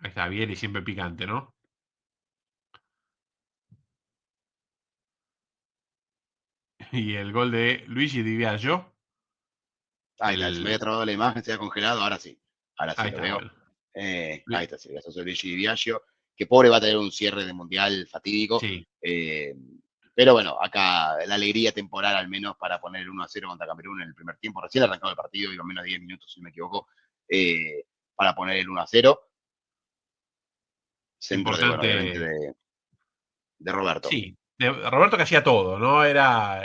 Ahí está, bien y siempre picante, ¿no? Y el gol de Luigi Di Biagio. Ahí está, se me había trabado la imagen, se había congelado, ahora sí Ahí lo está, veo. bueno. Ahí está, sí, eso es Luigi Di Biagio, que pobre va a tener un cierre de mundial fatídico. Sí, eh, pero bueno, acá la alegría temporal al menos para poner el 1-0 contra Camerún en el primer tiempo. Recién arrancado el partido, iba menos de 10 minutos, si no me equivoco, para poner el 1-0. Centro de, bueno, obviamente importante. de Roberto. Sí, Roberto que hacía todo, ¿no? Era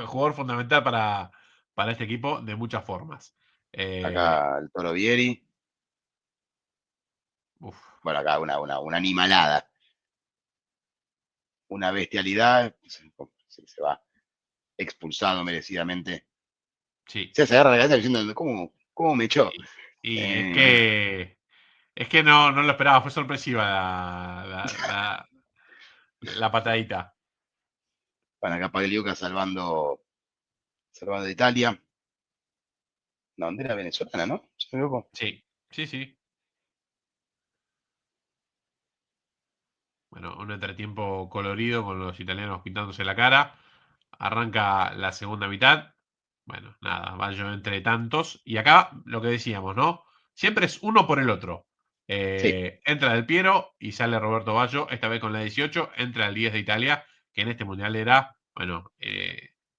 jugador fundamental para este equipo de muchas formas. Eh, Acá el Toro Vieri. uf, Bueno, acá una animalada, una bestialidad. Se va expulsado merecidamente. sí, Se agarra la cabeza diciendo, ¿cómo me echó? y es Eh, que no lo esperaba, fue sorpresiva la patadita. bueno, acá Pagliuca salvando a Italia. La bandera venezolana, ¿no? Si no me equivoco. Sí, sí, sí. Bueno, un entretiempo colorido con los italianos pintándose la cara. Arranca la segunda mitad. Bueno, nada, Baggio entre tantos. Y acá lo que decíamos, ¿no? Siempre es uno por el otro. Sí, Entra Del Piero y sale Roberto Baggio, esta vez con la 18. Entra el 10 de Italia, que en este mundial era, bueno,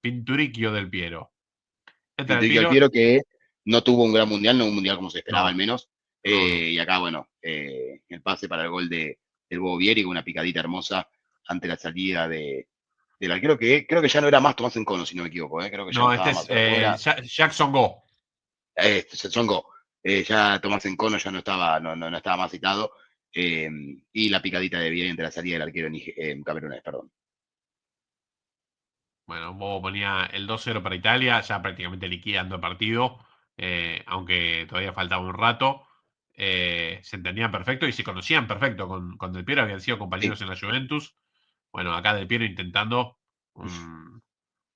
Pinturicchio Del Piero. Entra Del Pinto al Piero. Piero que no tuvo un gran mundial, no un mundial como se esperaba al No, menos. no, no. Y acá, bueno, el pase para el gol del Bobo Vieri con una picadita hermosa ante la salida del arquero, que creo que ya no era más Tomás Encono, si no me equivoco. Creo que ya no No, este estaba es más. ¿Cómo era? Jackson Go. Songo. Ya Tomás Encono ya no estaba más citado. Y la picadita de Vieri entre la salida del arquero camerunés, perdón. Bueno, Bobo ponía el 2-0 para Italia, ya prácticamente liquidando el partido, aunque todavía faltaba un rato. Se entendían perfecto y se conocían perfecto con Del Piero, habían sido Sí, compañeros en la Juventus. Bueno, acá Del Piero intentando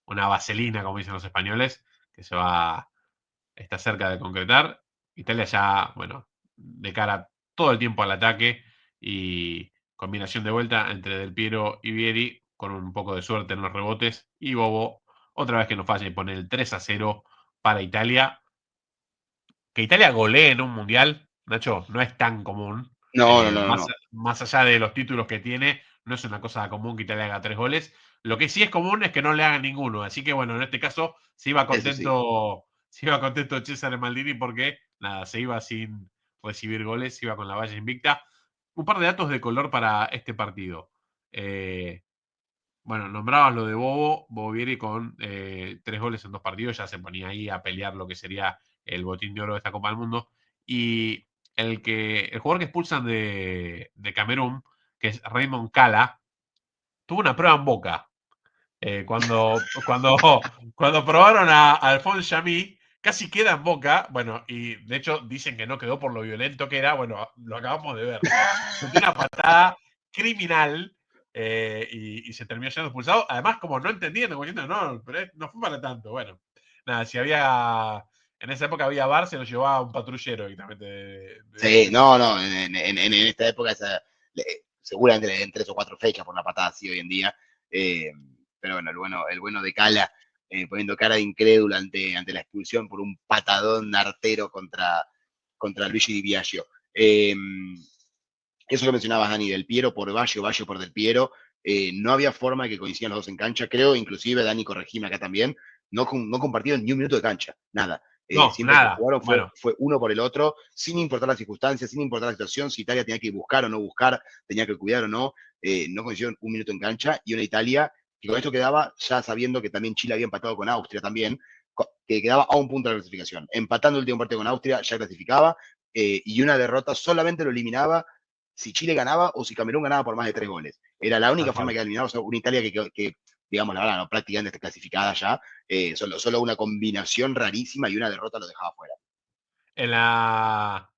una vaselina, como dicen los españoles, que está cerca de concretar. Italia ya, bueno, de cara todo el tiempo al ataque y combinación de vuelta entre Del Piero y Vieri con un poco de suerte en los rebotes y Bobo otra vez que nos falla y pone el 3-0 para Italia. Que Italia golee en un mundial, Nacho, no es tan común. no, no, no, no, no. Más allá de los títulos que tiene, no es una cosa común que Italia haga 3 goles. Lo que sí es común es que no le hagan ninguno. Así que bueno, en este caso Eso sí. se iba contento César Maldini porque nada, se iba sin recibir goles, se iba con la valla invicta. Un par de datos de color para este partido. Eh, bueno, nombrabas lo de Bobo Vieri con 3 goles en 2 partidos, ya se ponía ahí a pelear lo que sería el botín de oro de esta Copa del Mundo. Y el jugador que expulsan de Camerún, que es Raymond Kala, tuvo una prueba en Boca. Cuando probaron a Alphonse Chamy, casi queda en Boca. Bueno, y de hecho dicen que no quedó por lo violento que era. Bueno, lo acabamos de ver. Metió una patada criminal y se terminó siendo expulsado. Además, como no entendiendo, como diciendo, no, pero no fue para tanto. Bueno, nada, si había. En esa época había bar, se lo llevaba un patrullero directamente Sí, de no, no. En esta época seguramente le den 3 o 4 fechas por una patada así hoy en día. eh, pero bueno, el bueno de Cala, poniendo cara de incrédulo ante la expulsión por un patadón artero contra Luigi Di Biagio. Eso que mencionabas, Dani, Del Piero por Baggio, Baggio por Del Piero. No había forma de que coincidan los dos en cancha. Creo, inclusive, Dani, corregime acá también, no compartieron ni un minuto de cancha, nada. No, Siempre que nada. jugaron fue, Bueno, fue uno por el otro, sin importar las circunstancias, sin importar la situación, si Italia tenía que buscar o no buscar, tenía que cuidar o no. No coincidieron un minuto en cancha y una Italia que con esto quedaba, ya sabiendo que también Chile había empatado con Austria también, que quedaba a un punto de la clasificación. Empatando el último partido con Austria, ya clasificaba, y una derrota solamente lo eliminaba si Chile ganaba o si Camerún ganaba por más de 3 goles. Era la única tal forma cual. de quedar eliminado. O sea, una Italia que, digamos, la verdad, no, prácticamente está clasificada ya. Solo una combinación rarísima y una derrota lo dejaba fuera. En la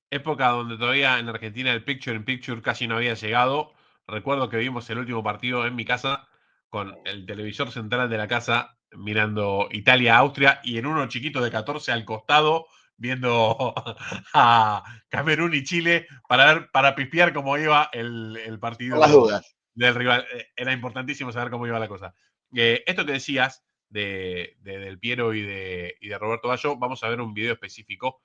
época donde todavía en Argentina el Picture in Picture casi no había llegado. Recuerdo que vimos el último partido en mi casa con el televisor central de la casa mirando Italia-Austria y en uno chiquito de 14 al costado viendo a Camerún y Chile para pispear cómo iba el Por las partido dudas. del rival. Era importantísimo saber cómo iba la cosa. Esto que decías de Del Piero y de Roberto Baggio, vamos a ver un video específico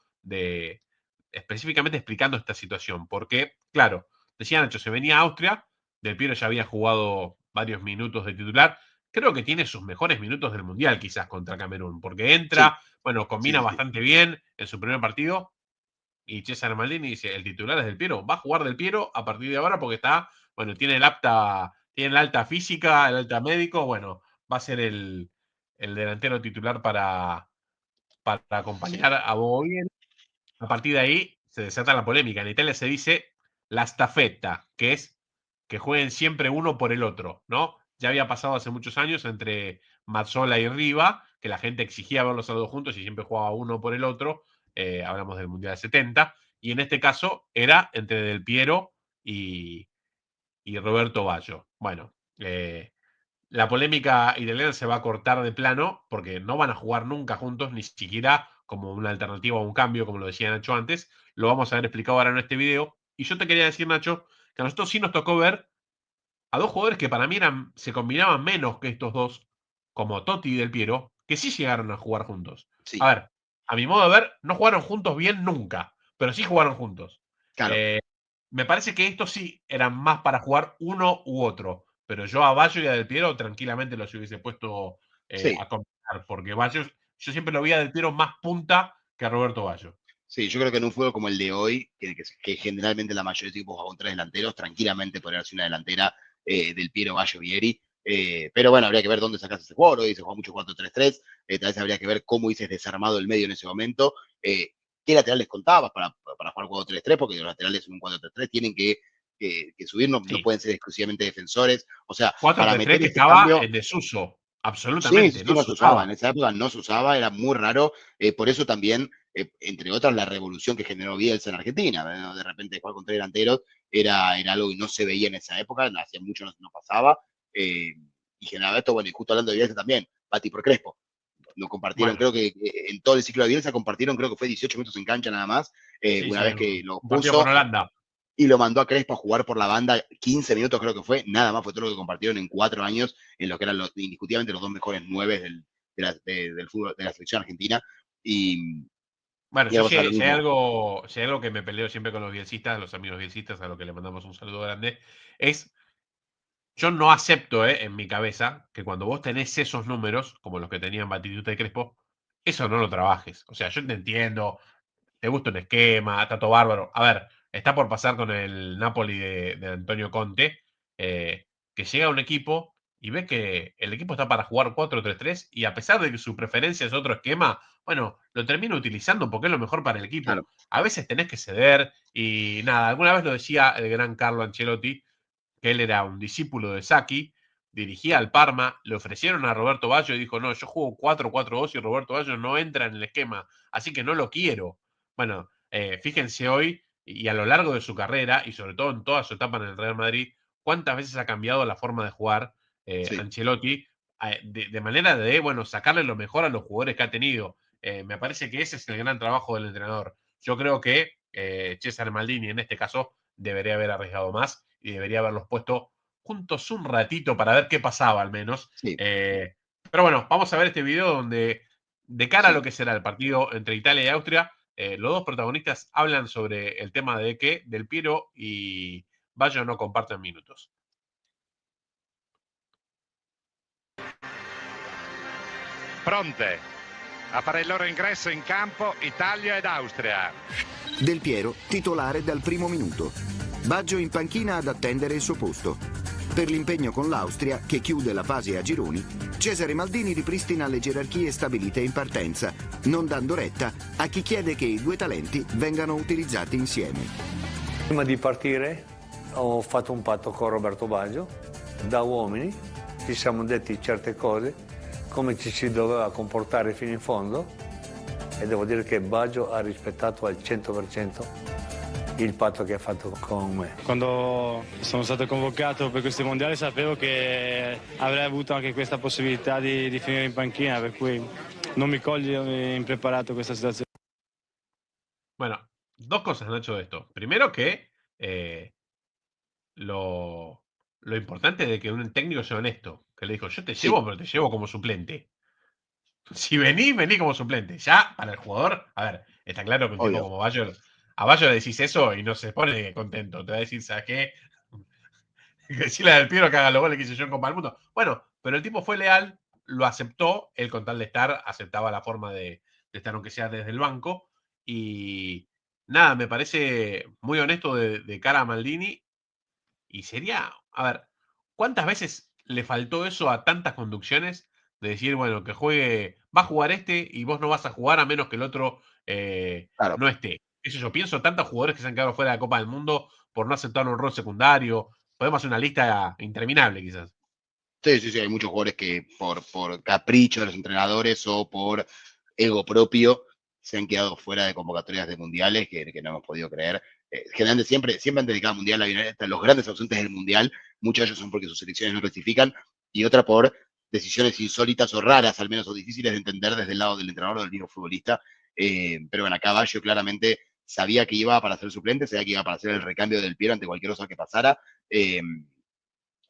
específicamente explicando esta situación. Porque, claro, decía Nacho, se venía a Austria, Del Piero ya había jugado varios minutos de titular. Creo que tiene sus mejores minutos del Mundial, quizás contra Camerún, porque Sí, entra, bueno, sí, combina sí, sí. bastante bien en su primer partido. Y César Maldini dice: el titular es Del Piero, va a jugar Del Piero a partir de ahora porque está, bueno, tiene la alta física, el alta médico, bueno, va a ser el delantero titular para acompañar a Bobo. A partir de ahí se desata la polémica. En Italia se dice la stafetta, que es que jueguen siempre uno por el otro, ¿no? Ya había pasado hace muchos años entre Mazzola y Riva, que la gente exigía verlos a los dos juntos y siempre jugaba uno por el otro. Hablamos del Mundial 70. Y en este caso era entre Del Piero y, y Roberto Baggio. Bueno, la polémica italiana se va a cortar de plano porque no van a jugar nunca juntos, ni siquiera como una alternativa o un cambio, como lo decía Nacho antes. Lo vamos a ver explicado ahora en este video. Y yo te quería decir, Nacho, que a nosotros sí nos tocó ver a dos jugadores que para mí se combinaban menos que estos dos, como Totti y Del Piero, que sí llegaron a jugar juntos. A Sí, ver, a mi modo de ver, no jugaron juntos bien nunca, pero sí jugaron juntos. claro. Eh, Me parece que estos sí eran más para jugar uno u otro, pero yo a Baggio y a Del Piero tranquilamente los hubiese puesto Sí, a combinar, porque Baggio, yo siempre lo vi a Del Piero más punta que a Roberto Baggio. sí, yo creo que en un fútbol como el de hoy, que generalmente la mayoría de equipos juegan con tres delanteros, tranquilamente podría ser una delantera del Piero Baggio Vieri. Pero bueno, habría que ver dónde sacas ese jugador. Hoy se juega mucho 4-3-3. Tal vez habría que ver cómo dices desarmado el medio en ese momento. ¿Qué laterales contabas para jugar 4-3-3? Porque los laterales en un 4-3-3 tienen que subir, no Sí, pueden ser exclusivamente defensores. O sea, para 4-3-3 meter que ese estaba cambio, en desuso, sí, absolutamente, sí, no no se se usaba. En usaba. esa época no se usaba, era muy raro. Por eso también, entre otras, la revolución que generó Bielsa en Argentina. ¿No? De repente jugar con tres delanteros era algo que no se veía en esa época, hacía mucho no pasaba. Eh, y generaba esto, bueno, y justo hablando de Bielsa también, Pati por Crespo. No compartieron, Bueno, creo que en todo el ciclo de Bielsa compartieron, creo que fue 18 minutos en cancha nada más, sí, una sí, vez que lo un partido con puso Holanda. y lo mandó a Crespo a jugar por la banda 15 minutos, creo que fue, nada más fue todo lo que compartieron en 4 años, en lo que eran indiscutiblemente los dos mejores nueve del fútbol de la selección argentina. Y, Bueno, y yo ahora pasa lo si hay mismo. algo, si hay algo que me peleo siempre con los bielcistas, los amigos bielcistas, a los que le mandamos un saludo grande, es yo no acepto en mi cabeza que cuando vos tenés esos números, como los que tenían Batistuta y Crespo, eso no lo trabajes. O sea, yo te entiendo, te gusta un esquema, está todo bárbaro. A ver, está por pasar con el Napoli de Antonio Conte, que llega a un equipo y ve que el equipo está para jugar 4-3-3 y a pesar de que su preferencia es otro esquema, bueno, lo termina utilizando porque es lo mejor para el equipo. Claro, A veces tenés que ceder y nada, alguna vez lo decía el gran Carlo Ancelotti, que él era un discípulo de Sacchi, dirigía al Parma, le ofrecieron a Roberto Baggio y dijo: no, yo juego 4-4-2 y Roberto Baggio no entra en el esquema, así que no lo quiero. Bueno, fíjense hoy y a lo largo de su carrera, y sobre todo en toda su etapa en el Real Madrid, cuántas veces ha cambiado la forma de jugar sí, Ancelotti, de manera de, bueno, sacarle lo mejor a los jugadores que ha tenido. Me parece que ese es el gran trabajo del entrenador. Yo creo que César Maldini en este caso debería haber arriesgado más y debería haberlos puesto juntos un ratito para ver qué pasaba al menos. sí, Pero bueno, vamos a ver este video donde de cara a lo sí. que será el partido entre Italia y Austria, los dos protagonistas hablan sobre el tema de que Del Piero y Baggio no comparten minutos. Pronte a fare il loro ingresso in campo Italia ed Austria. Del Piero, titolare dal primo minuto. Baggio in panchina ad attendere il suo posto. Per l'impegno con l'Austria, che chiude la fase a gironi, Cesare Maldini ripristina le gerarchie stabilite in partenza, non dando retta a chi chiede che i due talenti vengano utilizzati insieme. Prima di partire ho fatto un patto con Roberto Baggio, da uomini, ci siamo detti certe cose, come ci si doveva comportare fino in fondo e devo dire che Baggio ha rispettato al 100% il patto che ha fatto con me. Quando sono stato convocato per questo mondiale sapevo che avrei avuto anche questa possibilità di finire in panchina, per cui non mi coglio impreparato questa situazione. Dos cosas, Nacho, de esto. Primero que lo, lo importante de que un técnico sea honesto. Que le dijo, yo te Sí, llevo, pero te llevo como suplente. Si venís, vení como suplente. Ya, para el jugador, a ver, está claro que un tipo obvio. como Bayo, a Bayo le decís eso y no se pone contento. Te va a decir, ¿sabes qué? Que decirle del Piero que haga los goles que hice yo en Copa del Mundo. Bueno, pero el tipo fue leal, lo aceptó, él con tal de estar, aceptaba la forma de estar aunque sea desde el banco. Y nada, me parece muy honesto de cara a Maldini. Y sería, a ver, ¿cuántas veces le faltó eso a tantas conducciones? De decir, bueno, que juegue, va a jugar este y vos no vas a jugar a menos que el otro Claro. no esté. Eso yo pienso, tantos jugadores que se han quedado fuera de la Copa del Mundo por no aceptar un rol secundario. Podemos hacer una lista interminable, quizás. Sí, sí, sí, hay muchos jugadores que por capricho de los entrenadores o por ego propio se han quedado fuera de convocatorias de mundiales que no hemos podido creer. Generalmente siempre antes de cada mundial hay los grandes ausentes del mundial, muchos de ellos son porque sus selecciones no clasifican y otra por decisiones insólitas o raras, al menos, o difíciles de entender desde el lado del entrenador o del mismo futbolista. Pero bueno, acá Baggio claramente sabía que iba para ser suplente, sabía que iba para hacer el recambio del pie ante cualquier cosa que pasara. Y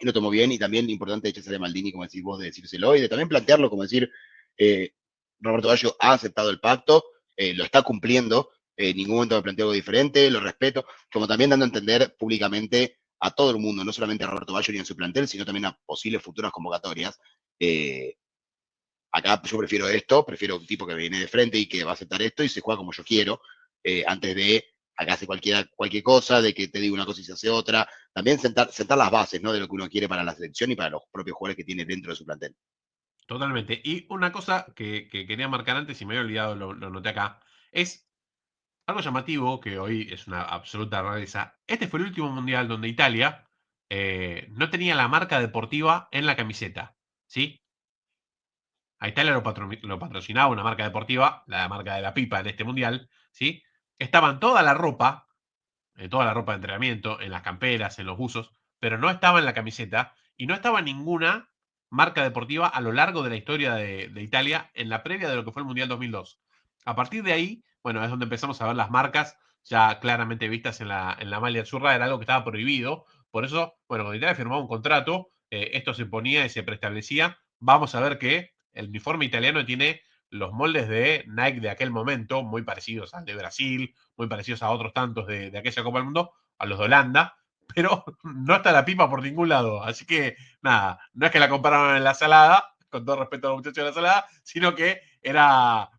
lo tomó bien, y también importante de Cesare Maldini, como decís vos, de decírselo y de también plantearlo, como decir, eh, Roberto Baggio ha aceptado el pacto, lo está cumpliendo, en ningún momento me planteo algo diferente, lo respeto, como también dando a entender públicamente a todo el mundo, no solamente a Roberto Baggio ni en su plantel, sino también a posibles futuras convocatorias. Eh, Acá yo prefiero esto, prefiero un tipo que viene de frente y que va a aceptar esto y se juega como yo quiero, antes de acá hace cualquier cosa, de que te diga una cosa y se hace otra. También sentar las bases, ¿no? De lo que uno quiere para la selección y para los propios jugadores que tiene dentro de su plantel. Totalmente. Y una cosa que quería marcar antes y me había olvidado, lo noté acá, es algo llamativo que hoy es una absoluta rareza. Este fue el último mundial donde Italia no tenía la marca deportiva en la camiseta. ¿Sí? A Italia lo patrocinaba una marca deportiva, la marca de la pipa en este mundial. ¿Sí? Estaban toda la ropa de entrenamiento, en las camperas, en los buzos, pero no estaba en la camiseta y no estaba ninguna marca deportiva a lo largo de la historia de Italia en la previa de lo que fue el Mundial 2002. A partir de ahí, bueno, es donde empezamos a ver las marcas ya claramente vistas en la malla azurra, era algo que estaba prohibido. Por eso, bueno, cuando Italia firmaba un contrato, esto se ponía y se preestablecía. Vamos a ver que el uniforme italiano tiene los moldes de Nike de aquel momento, muy parecidos al de Brasil, muy parecidos a otros tantos de aquella Copa del Mundo, a los de Holanda, pero no está la pipa por ningún lado. Así que, nada, no es que la compararon en la salada, con todo respeto a los muchachos de la salada, sino que era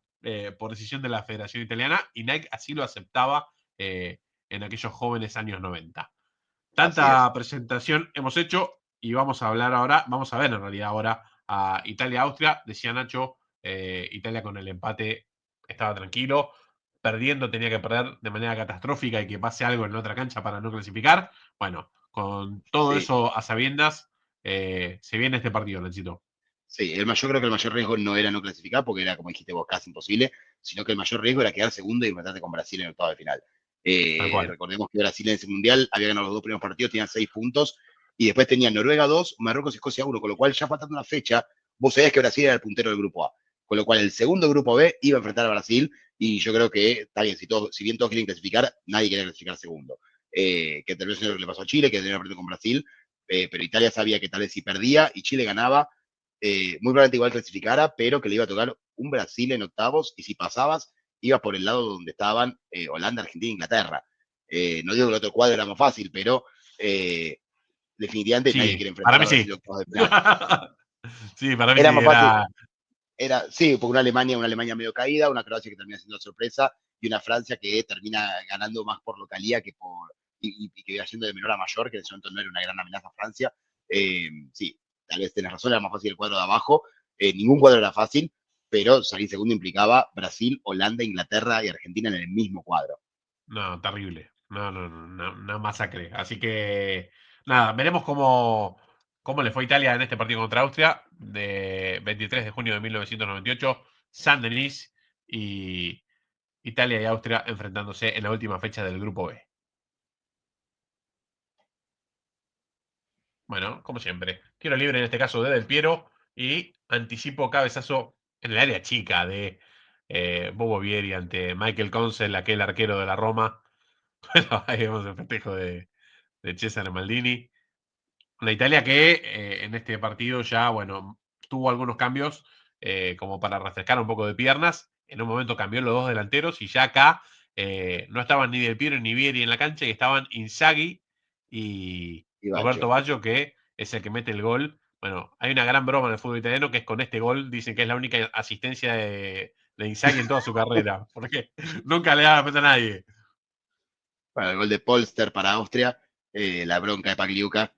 por decisión de la Federación Italiana y Nike así lo aceptaba en aquellos jóvenes años 90. Así es. Tanta presentación hemos hecho y vamos a hablar ahora, vamos a ver en realidad ahora a Italia-Austria. Decía Nacho, Italia con el empate estaba tranquilo, perdiendo tenía que perder de manera catastrófica y que pase algo en la otra cancha para no clasificar. Bueno, con todo Sí, eso a sabiendas, se viene este partido, Nachito. sí, yo creo que el mayor riesgo no era no clasificar, porque era, como dijiste vos, casi imposible, sino que el mayor riesgo era quedar segundo y enfrentarte con Brasil en el octavo de final. Tal cual. Recordemos que Brasil en ese mundial había ganado los dos primeros partidos, tenía 6 puntos, y después tenía Noruega 2, Marruecos y Escocia 1, con lo cual ya faltando una fecha, vos sabías que Brasil era el puntero del grupo A. Con lo cual el segundo grupo B iba a enfrentar a Brasil, y yo creo que, está bien, si bien todos quieren clasificar, nadie quiere clasificar segundo. Que tal vez es lo que le pasó a Chile, que tenía perdido con Brasil, pero Italia sabía que tal vez si perdía y Chile ganaba, muy probablemente igual clasificara, pero que le iba a tocar un Brasil en octavos, y si pasabas, ibas por el lado donde estaban Holanda, Argentina e Inglaterra. No digo que el otro cuadro era más fácil, pero definitivamente nadie Sí, quiere para enfrentar mí a Brasil sí. en octavos de final. Sí, para mí Era sí, más fácil, era. sí, porque una Alemania medio caída, una Croacia que termina siendo sorpresa, y una Francia que termina ganando más por localía que y que iba siendo de menor a mayor, que en ese momento no era una gran amenaza a Francia. Sí, tal vez tenés razón, era más fácil el cuadro de abajo. Ningún cuadro era fácil, pero salir segundo implicaba Brasil, Holanda, Inglaterra y Argentina en el mismo cuadro. No, terrible. No, no, no, una masacre. Así que, nada, veremos cómo le fue a Italia en este partido contra Austria de 23 de junio de 1998. Saint-Denis y Italia y Austria enfrentándose en la última fecha del grupo B. Bueno, como siempre, tiro libre en este caso de Del Piero y anticipo cabezazo en el área chica de Bobo Vieri ante Michael Consell, aquel arquero de la Roma, Bueno, ahí vemos el festejo de Cesare Maldini. Una Italia que en este partido ya, bueno, tuvo algunos cambios como para refrescar un poco de piernas. En un momento cambió los dos delanteros y ya acá no estaban ni Del Piero ni Vieri en la cancha y estaban Inzaghi y Y Roberto Baggio. Baggio, que es el que mete el gol. Bueno, hay una gran broma en el fútbol italiano que es con este gol, dicen que es la única asistencia de Inzaghi en toda su carrera, porque nunca le da la pelota a nadie. Bueno, el gol de Polster para Austria, la bronca de Pagliuca.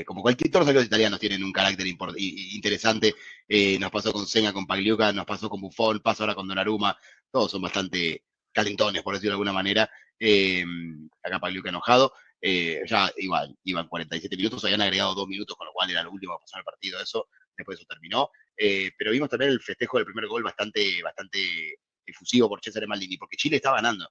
Como todos los equipos italianos tienen un carácter interesante. Nos pasó con Senga, con Pagliuca, nos pasó con Buffon, pasa ahora con Donnarumma. Todos son bastante calentones, por decirlo de alguna manera. Acá Pagliuca enojado. Ya igual, iban 47 minutos, habían agregado 2 minutos, con lo cual era lo último que pasó en el partido eso. Después eso terminó. Pero vimos también el festejo del primer gol bastante efusivo por Cesare Maldini, porque Chile estaba ganando.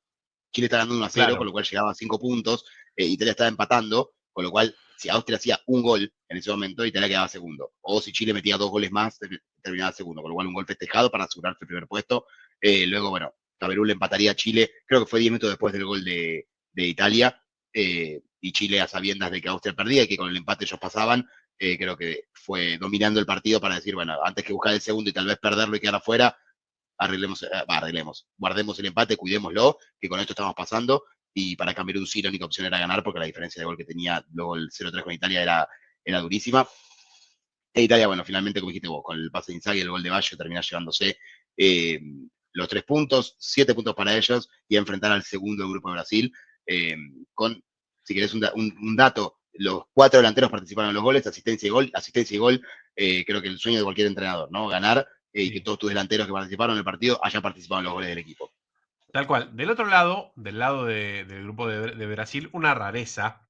Chile está ganando 1-0, Claro. con lo cual llegaba a 5 puntos. Italia estaba empatando, con lo cual, si Austria hacía un gol en ese momento, Italia quedaba segundo. O si Chile metía 2 goles más, terminaba segundo. Con lo cual, un gol festejado para asegurarse el primer puesto. Luego, bueno, Camerún le empataría a Chile. Creo que fue 10 minutos después del gol de Italia. Y Chile, a sabiendas de que Austria perdía y que con el empate ellos pasaban, creo que fue dominando el partido para decir, bueno, antes que buscar el segundo y tal vez perderlo y quedar afuera, guardemos el empate, cuidémoslo, que con esto estamos pasando, y para Camerún sí la única opción era ganar, porque la diferencia de gol que tenía luego el 0-3 con Italia era durísima. E Italia, bueno, finalmente, como dijiste vos, con el pase de Inzaghi y el gol de Baggio, termina llevándose los 3 puntos, 7 puntos para ellos, y a enfrentar al segundo del grupo de Brasil, con, si querés un dato, los 4 delanteros participaron en los goles, asistencia y gol, creo que el sueño de cualquier entrenador, ¿no? Ganar y que Sí. todos tus delanteros que participaron en el partido hayan participado en los goles del equipo. Tal cual. Del otro lado, del lado del grupo de Brasil, una rareza.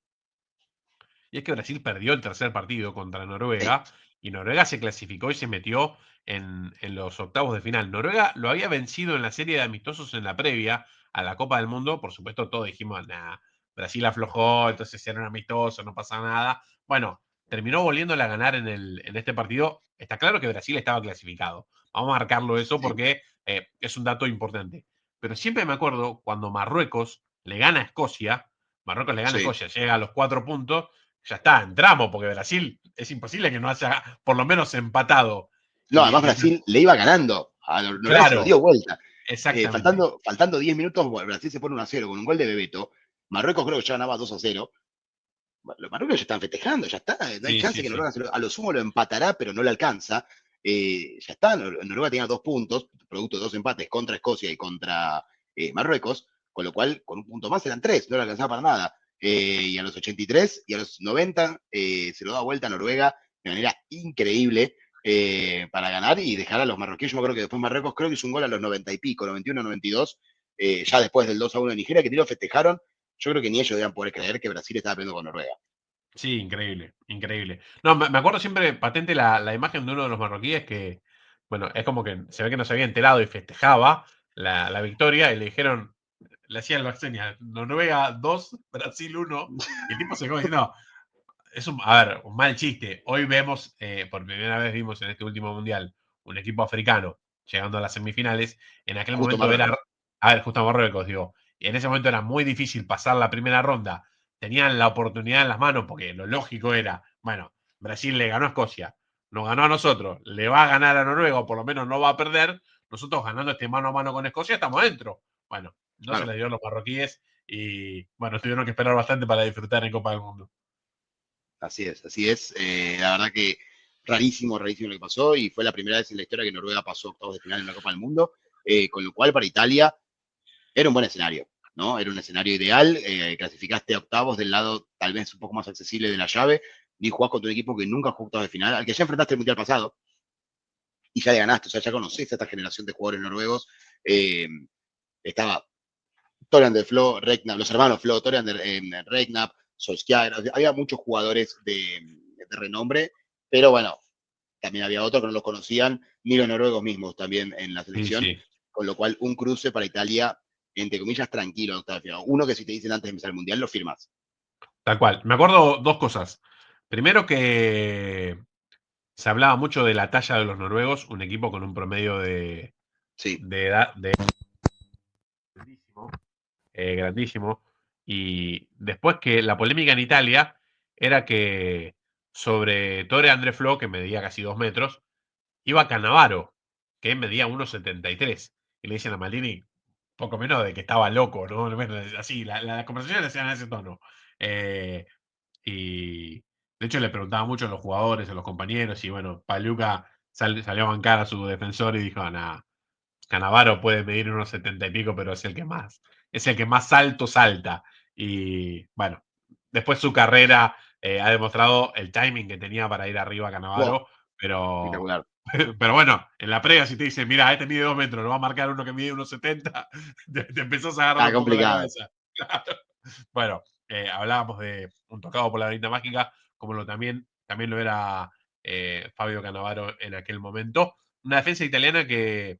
Y es que Brasil perdió el tercer partido contra Noruega y Noruega se clasificó y se metió en los octavos de final. Noruega lo había vencido en la serie de amistosos en la previa a la Copa del Mundo. Por supuesto, todos dijimos, nah, Brasil aflojó, entonces era un amistoso, no pasa nada. Bueno, terminó volviéndole a ganar en este partido. Está claro que Brasil estaba clasificado. Vamos a marcarlo eso Sí. porque es un dato importante. Pero siempre me acuerdo cuando Marruecos le gana a Escocia, Sí. llega a los 4 puntos, ya está, entramos, porque Brasil es imposible que no haya por lo menos empatado. No, además Brasil le iba ganando, a Noruega se lo Claro, dio vuelta. exactamente. Faltando 10 minutos, Brasil se pone 1-0 con un gol de Bebeto. Marruecos creo que ya ganaba 2-0. Los Marruecos ya están festejando, ya está. No hay Sí, chance sí, que sí. Noruega a lo sumo lo empatará, pero no le alcanza. Ya está, Noruega tenía 2 puntos, producto de 2 empates contra Escocia y contra Marruecos, con lo cual con un punto más eran 3, no le alcanzaba para nada. Y a los 83 y a los 90 se lo da vuelta a Noruega de manera increíble para ganar y dejar a los marroquíes. Yo me acuerdo que después Marruecos creo que hizo un gol a los 90 y pico, 91, 92, ya después del 2-1 de Nigeria, que lo festejaron. Yo creo que ni ellos debían poder creer que Brasil estaba perdiendo con Noruega. Sí, increíble, increíble. No, me acuerdo siempre patente la imagen de uno de los marroquíes que, bueno, es como que se ve que no se había enterado y festejaba la victoria y le dijeron, le hacían las señas, Noruega 2, Brasil 1, y el tipo se quedó diciendo, a ver, un mal chiste. Hoy vemos, por primera vez vimos en este último mundial, un equipo africano llegando a las semifinales. En aquel Justo momento era, Marruecos. a ver, justo Marruecos, digo. Y en ese momento era muy difícil pasar la primera ronda. Tenían la oportunidad en las manos porque lo lógico era, bueno, Brasil le ganó a Escocia, nos ganó a nosotros, le va a ganar a Noruega, o por lo menos no va a perder. Nosotros ganando este mano a mano con Escocia estamos dentro. Bueno, no se Claro, les dio a los marroquíes y, bueno, tuvieron que esperar bastante para disfrutar en Copa del Mundo. así es, así es. La verdad que rarísimo, rarísimo lo que pasó y fue la primera vez en la historia que Noruega pasó octavos de final en la Copa del Mundo, con lo cual para Italia era un buen escenario, ¿no? Era un escenario ideal, clasificaste a octavos del lado tal vez un poco más accesible de la llave, ni jugás contra un equipo que nunca jugó octavos de final, al que ya enfrentaste el Mundial pasado y ya le ganaste, o sea, ya conocés a esta generación de jugadores noruegos. Eh, Estaba Torian de Flo, Regnap, los hermanos Flo, Torian de Regnap, Solskjaer, había muchos jugadores de renombre, pero bueno, también había otros que no los conocían, ni los noruegos mismos también en la Sí, selección, sí. con lo cual un cruce para Italia, entre comillas, tranquilo. Uno que si te dicen antes de empezar el Mundial, lo firmas. Tal cual. Me acuerdo dos cosas. Primero que se hablaba mucho de la talla de los noruegos, un equipo con un promedio Sí, de edad grandísimo, grandísimo. Y después que la polémica en Italia era que sobre Tore André Flo, que medía casi 2 metros, iba Cannavaro, que medía 1,73. Y le dicen a Maldini, poco menos de que estaba loco, ¿no? Bueno, así, la conversación la hacían en ese tono. Eh, y de hecho le preguntaba mucho a los jugadores, a los compañeros, y bueno, Paluca salió a bancar a su defensor y dijo, nada, Cannavaro puede medir unos 70 y pico, pero es el que más alto salta. Y bueno, después su carrera ha demostrado el timing que tenía para ir arriba a Wow, Cannavaro, pero, espectacular. pero bueno, en la previa si te dicen, mira, este mide 2 metros, lo va a marcar uno que mide unos 70, te empezás a agarrar Ah, un poco la complicado. cabeza. Bueno, hablábamos de un tocado por la varita mágica, como también lo era Fabio Cannavaro en aquel momento. Una defensa italiana que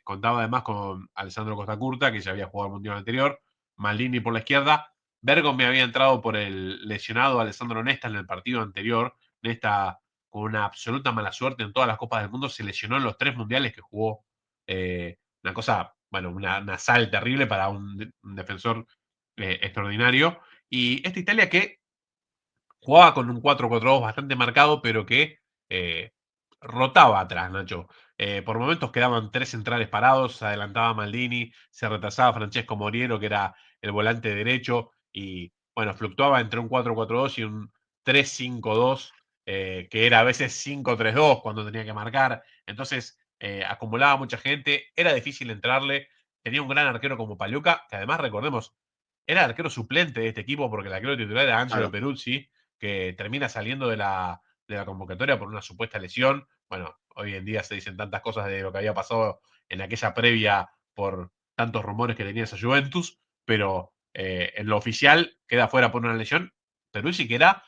contaba además con Alessandro Costacurta, que ya había jugado el mundial anterior, Maldini por la izquierda, Bergomi había entrado por el lesionado Alessandro Nesta en el partido anterior. Nesta, con una absoluta mala suerte en todas las Copas del Mundo, se lesionó en los 3 mundiales que jugó. Una cosa, bueno, una sal terrible para un defensor extraordinario. Y esta Italia que jugaba con un 4-4-2 bastante marcado, pero que rotaba atrás, Nacho. Por momentos quedaban 3 centrales parados, se adelantaba Maldini, se retrasaba Francesco Moriero, que era el volante derecho, y bueno, fluctuaba entre un 4-4-2 y un 3-5-2, que era a veces 5-3-2 cuando tenía que marcar. Entonces, acumulaba mucha gente, era difícil entrarle. Tenía un gran arquero como Paluca, que además, recordemos, era el arquero suplente de este equipo, porque el arquero titular era Angelo Claro, Peruzzi, que termina saliendo de la convocatoria por una supuesta lesión. Bueno, hoy en día se dicen tantas cosas de lo que había pasado en aquella previa por tantos rumores que tenía esa Juventus, pero en lo oficial queda fuera por una lesión. Peruzzi, que era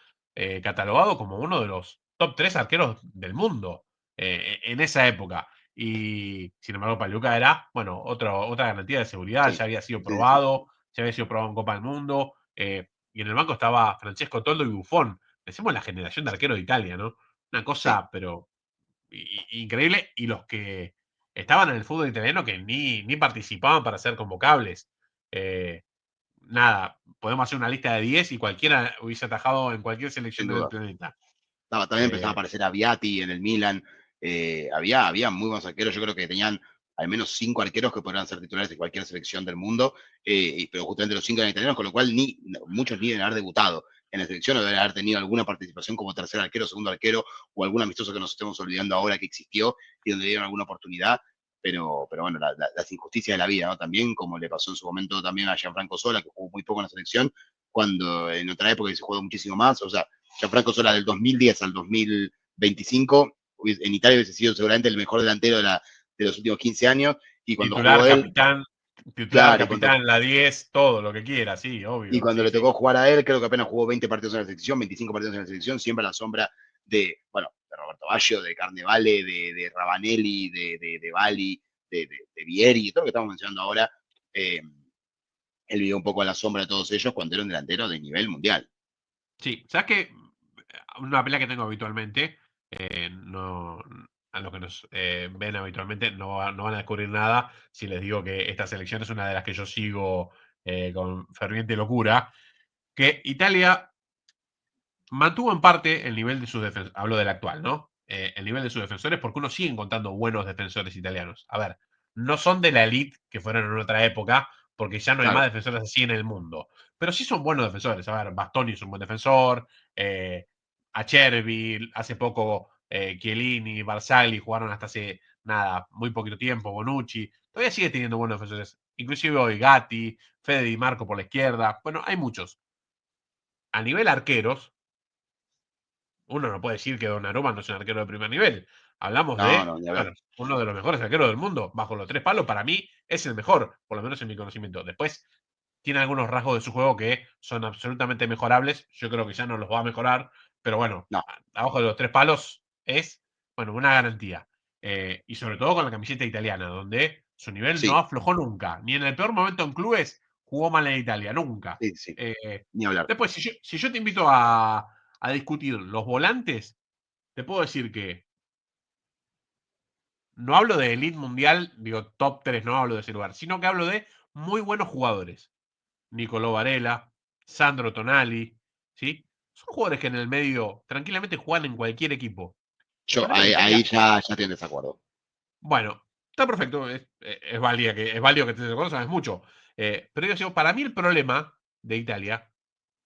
catalogado como uno de los top 3 arqueros del mundo en esa época. Y sin embargo, Paluca era, bueno, otra garantía de seguridad, sí, ya había sido sí, sí, sí, probado, ya había sido probado en Copa del Mundo. Y en el banco estaba Francesco Toldo y Buffon. Decimos la generación de arqueros de Italia, ¿no? Una sí, cosa, pero increíble. Y los que estaban en el fútbol italiano que ni participaban para ser convocables. Eh, Nada, podemos hacer una lista de 10 y cualquiera hubiese atajado en cualquier selección sin del duda. planeta. También empezaba a Eh, aparecer Aviati en el Milan. Había muy buenos arqueros. Yo creo que tenían al menos 5 arqueros que podrían ser titulares de cualquier selección del mundo, pero justamente los 5 eran italianos, con lo cual muchos ni deben haber debutado en la selección o deben haber tenido alguna participación como tercer arquero, segundo arquero o algún amistoso que nos estemos olvidando ahora que existió y donde dieron alguna oportunidad. Pero bueno, las injusticias de la vida, ¿no? También, como le pasó en su momento también a Gianfranco Sola, que jugó muy poco en la selección, cuando en otra época se jugó muchísimo más. O sea, Gianfranco Sola del 2010 al 2025, en Italia hubiese sido seguramente el mejor delantero de los últimos 15 años, y cuando jugó titular, él, capitán, titular, claro, capitán, la 10, todo lo que quiera, sí, y obvio. cuando Sí, le sí. tocó jugar a él, creo que apenas jugó 20 partidos en la selección, 25 partidos en la selección, siempre a la sombra bueno, de Roberto Baggio, de Carnevale, de Ravanelli, de Bali, de Vieri, todo lo que estamos mencionando ahora. eh, Él vivió un poco a la sombra de todos ellos cuando era un delantero de nivel mundial. Sí, ¿sabes qué? Una pelea que tengo habitualmente, no, a los que nos ven habitualmente no van a descubrir nada si les digo que esta selección es una de las que yo sigo con ferviente locura, que Italia mantuvo en parte el nivel de sus defensores, hablo del actual, ¿no? El nivel de sus defensores, porque uno sigue encontrando buenos defensores italianos. A ver, no son de la elite que fueron en otra época, porque ya no hay más Claro, defensores así en el mundo. Pero sí son buenos defensores. A ver, Bastoni es un buen defensor, Acerbi, hace poco Chiellini, Barzagli jugaron hasta hace nada, muy poquito tiempo, Bonucci. Todavía sigue teniendo buenos defensores. Inclusive hoy Gatti, Fede Di Marco por la izquierda. Bueno, hay muchos. A nivel arqueros, uno no puede decir que Donnarumma no es un arquero de primer nivel. Hablamos no, de, no, ni hablar. bueno, uno de los mejores arqueros del mundo, bajo los 3 palos, para mí es el mejor, por lo menos en mi conocimiento. Después tiene algunos rasgos de su juego que son absolutamente mejorables. Yo creo que ya no los va a mejorar, pero bueno, No, abajo de los 3 palos es, bueno, una garantía. Y sobre todo con la camiseta italiana, donde su nivel no sí, aflojó nunca. Ni en el peor momento en clubes jugó mal en Italia, nunca. sí, sí, Eh, ni hablar. Después, si yo te invito a discutir los volantes, te puedo decir que no hablo de elite mundial, digo top 3, no hablo de ese lugar, sino que hablo de muy buenos jugadores. Nicolò Varela, Sandro Tonali, ¿sí? Son jugadores que en el medio tranquilamente juegan en cualquier equipo. Me Yo parece que ahí Italia, ya estoy en desacuerdo. bueno, está perfecto, es válido que estés de acuerdo, sabes mucho. Pero yo digo, para mí el problema de Italia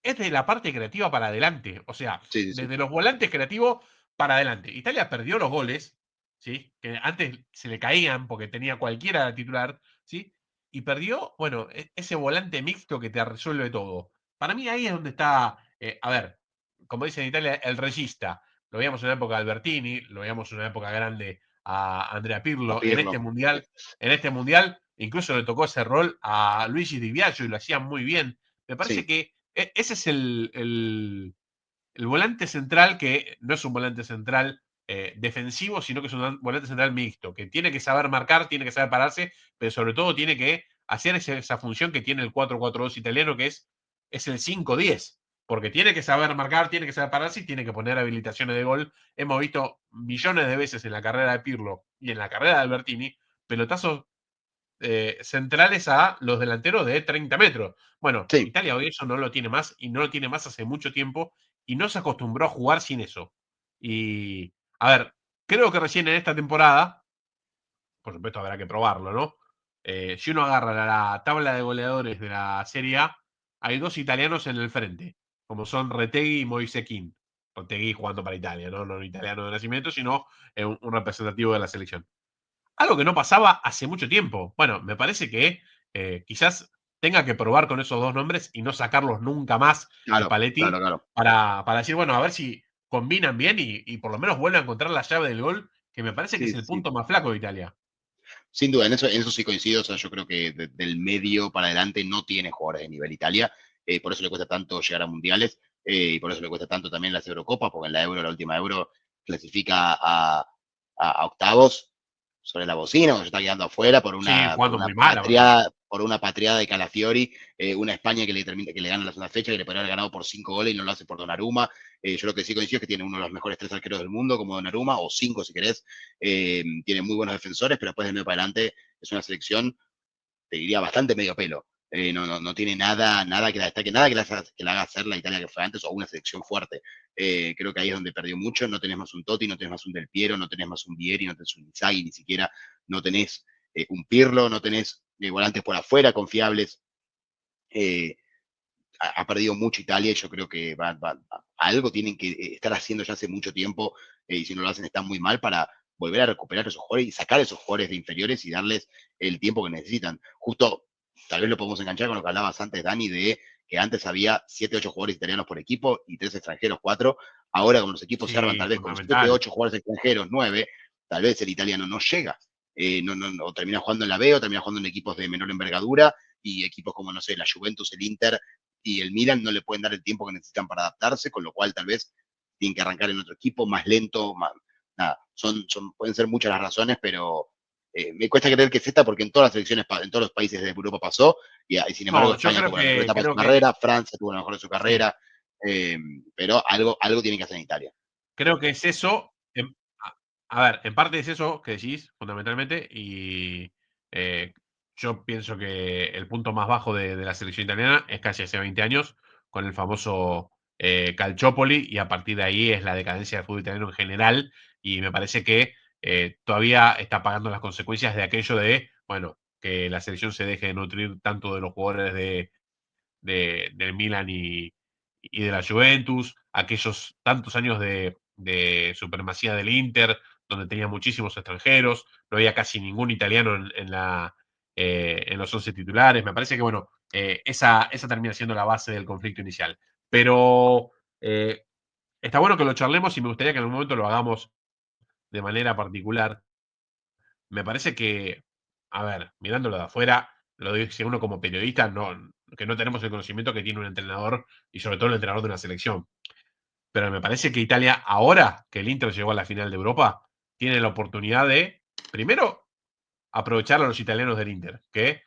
es de la parte creativa para adelante. O sea, Sí, sí, sí. desde los volantes creativos para adelante. Italia perdió los goles, ¿sí? Que antes se le caían porque tenía cualquiera de titular, ¿sí? Y perdió, bueno, ese volante mixto que te resuelve todo. Para mí ahí es donde está, a ver, como dicen en Italia, el regista. Lo veíamos en la época de Albertini, lo veíamos en una época grande a Andrea A Pirlo. Pirlo. En este mundial, incluso le tocó ese rol a Luigi Di Biagio y lo hacía muy bien. Me parece Sí, que ese es el volante central, que no es un volante central defensivo, sino que es un volante central mixto, que tiene que saber marcar, tiene que saber pararse, pero sobre todo tiene que hacer esa función que tiene el 4-4-2 italiano, que es el 5-10, porque tiene que saber marcar, tiene que saber pararse y tiene que poner habilitaciones de gol. Hemos visto millones de veces en la carrera de Pirlo y en la carrera de Albertini pelotazos centrales a los delanteros de 30 metros. Bueno, sí. Italia hoy eso no lo tiene más y no lo tiene más hace mucho tiempo y no se acostumbró a jugar sin eso. Y, a ver, creo que recién en esta temporada, por supuesto habrá que probarlo, ¿no? Si uno agarra la tabla de goleadores de la Serie A, hay dos italianos en el frente, como son Retegui y Moise Kean. Retegui jugando para Italia, ¿no? No un italiano de nacimiento, sino un representativo de la selección. Algo que no pasaba hace mucho tiempo. Bueno, me parece que quizás tenga que probar con esos dos nombres y no sacarlos nunca más Claro, claro, Spalletti claro. para decir, bueno, a ver si combinan bien y por lo menos vuelven a encontrar la llave del gol, que me parece que Sí, es el sí. punto más flaco de Italia. Sin duda, en eso sí coincido. O sea, yo creo que del medio para adelante no tiene jugadores de nivel Italia. Por eso le cuesta tanto llegar a mundiales y por eso le cuesta tanto también las Eurocopas, porque en la Euro, la última Euro, clasifica a octavos sobre la bocina, o se está quedando afuera Sí, jugando muy mal. por una patriada de Calafiori, una España que le gana la segunda fecha, que le podría haber ganado por 5 goles y no lo hace por Donnarumma. Yo lo que sí coincido es que tiene uno de los mejores 3 arqueros del mundo, como Donnarumma, o 5 si querés. Tiene muy buenos defensores, pero después de medio para adelante es una selección, te diría, bastante medio pelo. No tiene nada que la destaque, nada que la haga hacer la Italia que fue antes o una selección fuerte. Creo que ahí es donde perdió mucho. No tenés más un Totti, no tenés más un Del Piero, no tenés más un Vieri, no tenés un Inzaghi, ni siquiera no tenés un Pirlo, no tenés volantes por afuera confiables. Eh, ha perdido mucho Italia y yo creo que algo tienen que estar haciendo ya hace mucho tiempo y si no lo hacen están muy mal para volver a recuperar esos jugadores y sacar esos jugadores de inferiores y darles el tiempo que necesitan. Justo, tal vez lo podemos enganchar con lo que hablabas antes, Dani, de que antes había 7, 8 jugadores italianos por equipo y 3 extranjeros, 4. Ahora, como los equipos se arman, Sí, tal vez con 7, fundamental. 8 jugadores extranjeros, 9, tal vez el italiano no llega. O termina jugando en la B o termina jugando en equipos de menor envergadura y equipos como, no sé, la Juventus, el Inter y el Milan no le pueden dar el tiempo que necesitan para adaptarse, con lo cual tal vez tienen que arrancar en otro equipo más lento, nada, pueden ser muchas las razones, pero me cuesta creer que es esta porque en todas las selecciones, en todos los países de Europa pasó, y sin embargo No, yo España tuvo la mejor etapa de su creo carrera, Francia tuvo la mejor de su sí, carrera, pero algo tiene que hacer en Italia. creo que es eso. A ver, en parte es eso que decís, fundamentalmente, y eh, yo pienso que el punto más bajo de la selección italiana es casi hace 20 años, con el famoso Calciopoli, y a partir de ahí es la decadencia del fútbol italiano en general, y me parece que todavía está pagando las consecuencias de aquello de, bueno, que la selección se deje de nutrir tanto de los jugadores del Milan y de la Juventus, aquellos tantos años de supremacía del Inter, donde tenía muchísimos extranjeros, no había casi ningún italiano en los 11 titulares. Me parece que, bueno, esa termina siendo la base del conflicto inicial. Pero está bueno que lo charlemos y me gustaría que en algún momento lo hagamos de manera particular. Me parece que, a ver, mirándolo de afuera, lo dice uno como periodista, que no tenemos el conocimiento que tiene un entrenador y sobre todo el entrenador de una selección. Pero me parece que Italia, ahora que el Inter llegó a la final de Europa, tiene la oportunidad de, primero, aprovechar a los italianos del Inter, que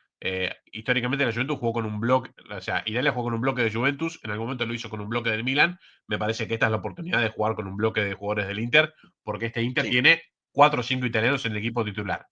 históricamente la Juventus jugó con un bloque, o sea, Italia jugó con un bloque de Juventus, en algún momento lo hizo con un bloque del Milan. Me parece que esta es la oportunidad de jugar con un bloque de jugadores del Inter, porque este Inter Sí, tiene 4 o 5 italianos en el equipo titular.